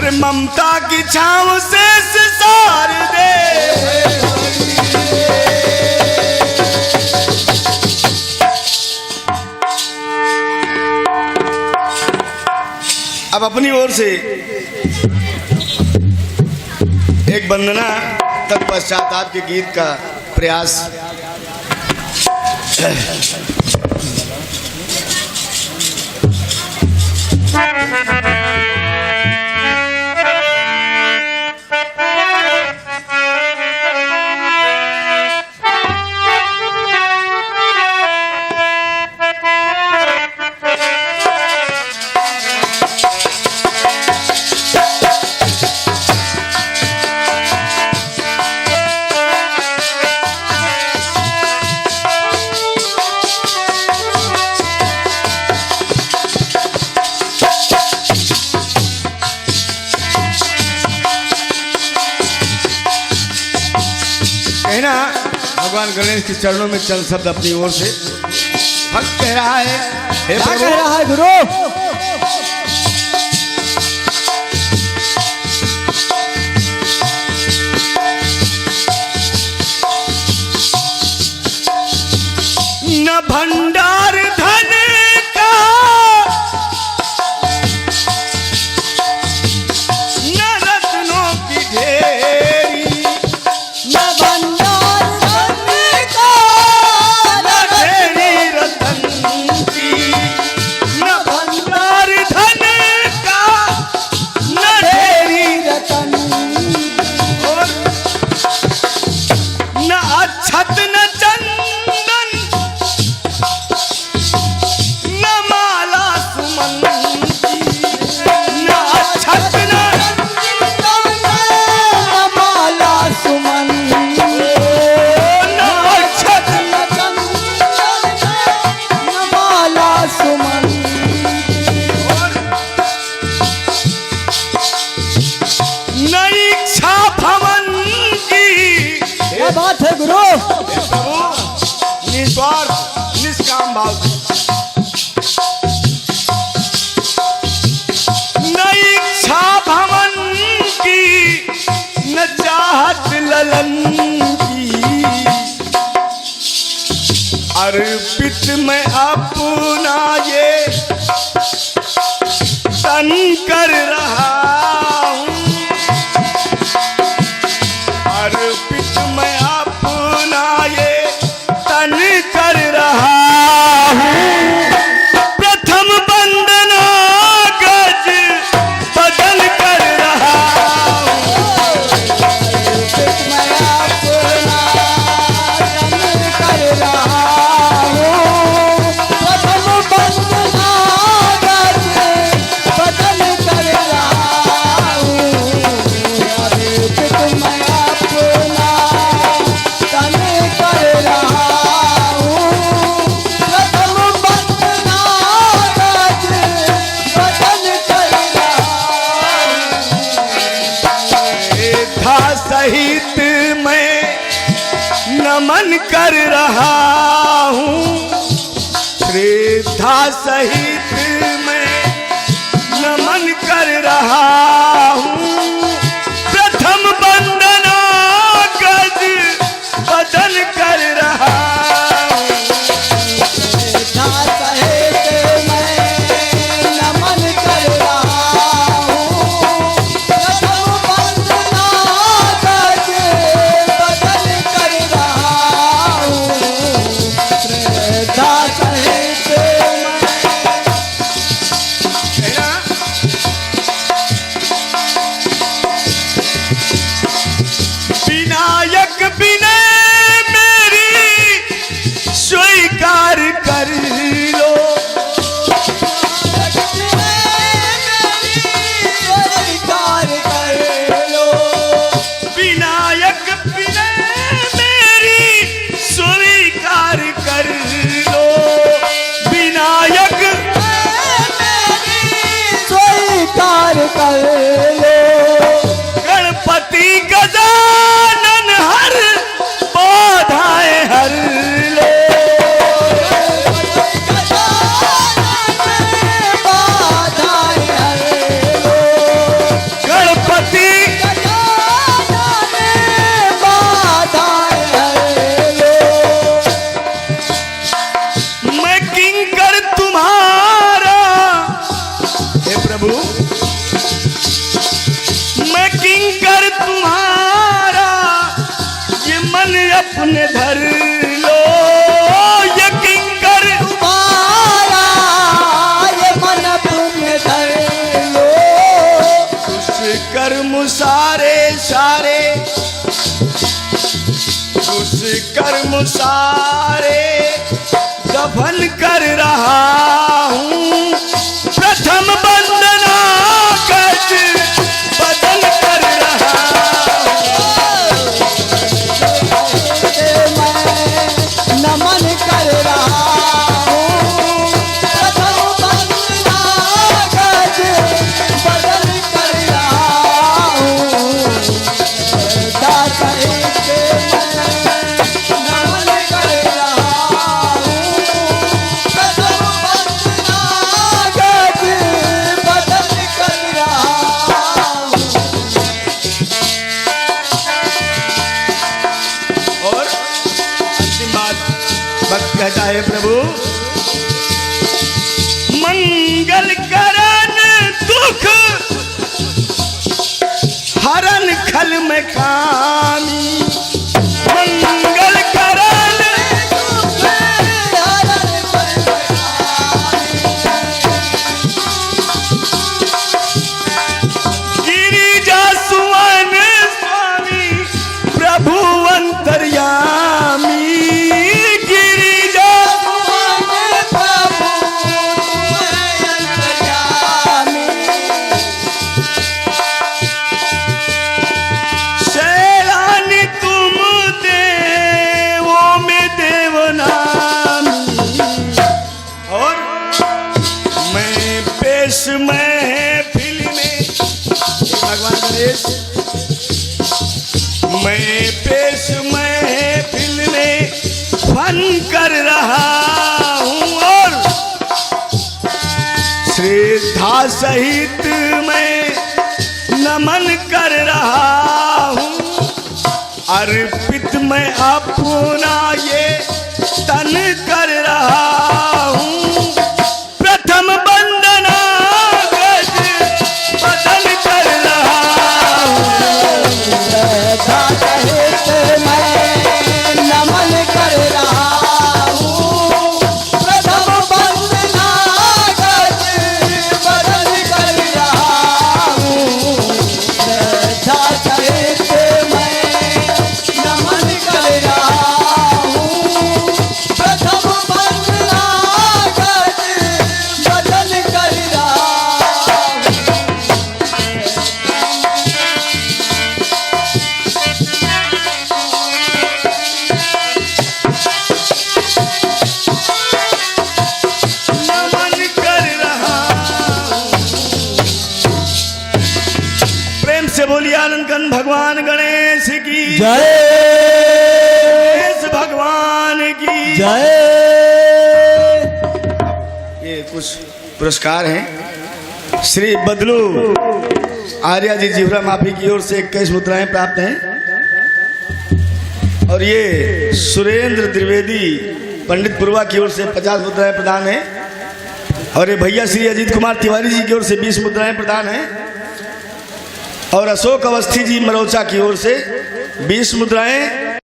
अरे ममता की छांव से सिसार दे। अब अपनी ओर से एक वंदना, तत्पश्चात आपके गीत का प्रयास। कहना भगवान गणेश के चरणों में चंद शब्द अपनी ओर से। भक्त कह रहा है, हे क्या प्रभु, कह रहा है गुरु? न भंडार धन का न रत्नों की ढेरी, न भंडार धन का न ढेरी रतन की, न भंडार धन का न ढेरी रतन, और न अक्षत न चंदन न माला सुमन की, न अक्षत न माला सुमन, न अक्षत माला सुमन, न इच्छा भवन की। क्या बात है गुरु? प्रभु निस्वार्थ निष्काम भाव से, न इच्छा भवन की न चाहत ललन की, अर्पित मैं अपना ये तन कर रहा हूँ, अर्पित मैं अपना ये तन कर रहा हूँ। प्रथम वंदना गज बदन कर रहा हूँ, मैं अपना तन कर रहा हूँ, प्रथम वंदना गज बदन कर रहा हूँ, अर्पित मैं अपना तन कर रहा हूँ, प्रथम वंदना गज बदन कर रहा हूँ। था सहित मैं नमन कर रहा हूँ, श्रद्धा सहित मैं नमन कर रहा हूँ। प्रथम वंदना गज बदन कर रहा हूँ, सहित मैं नमन कर रहा हूँ, प्रथम वंदना गज बदन कर रहा हूँ, श्रद्धा सहित कहना, विनायक विनय मेरी स्वीकार कर लो, स्वीकार कर लो, विनायक विनय मेरी स्वीकार कर लो, विनायक स्वीकार कर लो, गणपति गजानन हर बाधाएं हर लो, बाधाएं हर लो, तुम्हारा ये मन अपने धर लो, ये किंकर तुम्हारा ये मन अपने धर लो। दुष्कर्म सारे सारे, दुष्कर्म सारे दफन कर रहा हूँ, प्रथम वंदना कच बदल कर रहा हूँ। मैं नमन कर रहा हूँ, प्रथम वंदना कच बदल कर रहा हूँ। दाता एक मैं नमन कर रहा हूँ, प्रथम वंदना कच बदल कर रहा हूँ। और अंतिम बात भक्त कहता है, प्रभु मंगल करन दुख हरन खल में कामी, मंगल करन गिरिजा सुवन स्वामी प्रभु अंतर्यामी, गिरिजा शैलानी तुम देवों में देवनामी। और मैं पेश महफिल में, भगवान गणेश, मैं पेश महफिल में फन कर रहा हूँ, और श्रद्धा सहित मैं नमन कर रहा हूँ। अर्पित मैं अपना ये तन कर रहा हूँ, प्रथम वंदना गज बदल कर रहा हूँ। दाता एक मैं नमन कर रहा हूँ, प्रथम वंदना कच बदल कर रहा हूँ। दाता एक मैं नमन कर रहा हूँ, प्रथम वंदना कच बदल कर रहा हूँ। नमन कर रहा हूँ। प्रेम से बोलिए आनंद कंद भगवान गणेश की जय गणेश भगवान की जय। ये कुछ पुरस्कार हैं। श्री बदलू आर्या जी जीवरा माफी की ओर से 21 मुद्राएं प्राप्त हैं, और ये सुरेंद्र द्विवेदी पंडित पुरवा की ओर से 50 मुद्राएं प्रदान हैं, और ये भैया श्री अजीत कुमार तिवारी जी की ओर से 20 मुद्राएं प्रदान हैं, और अशोक अवस्थी जी मरौचा की ओर से 20 मुद्राएं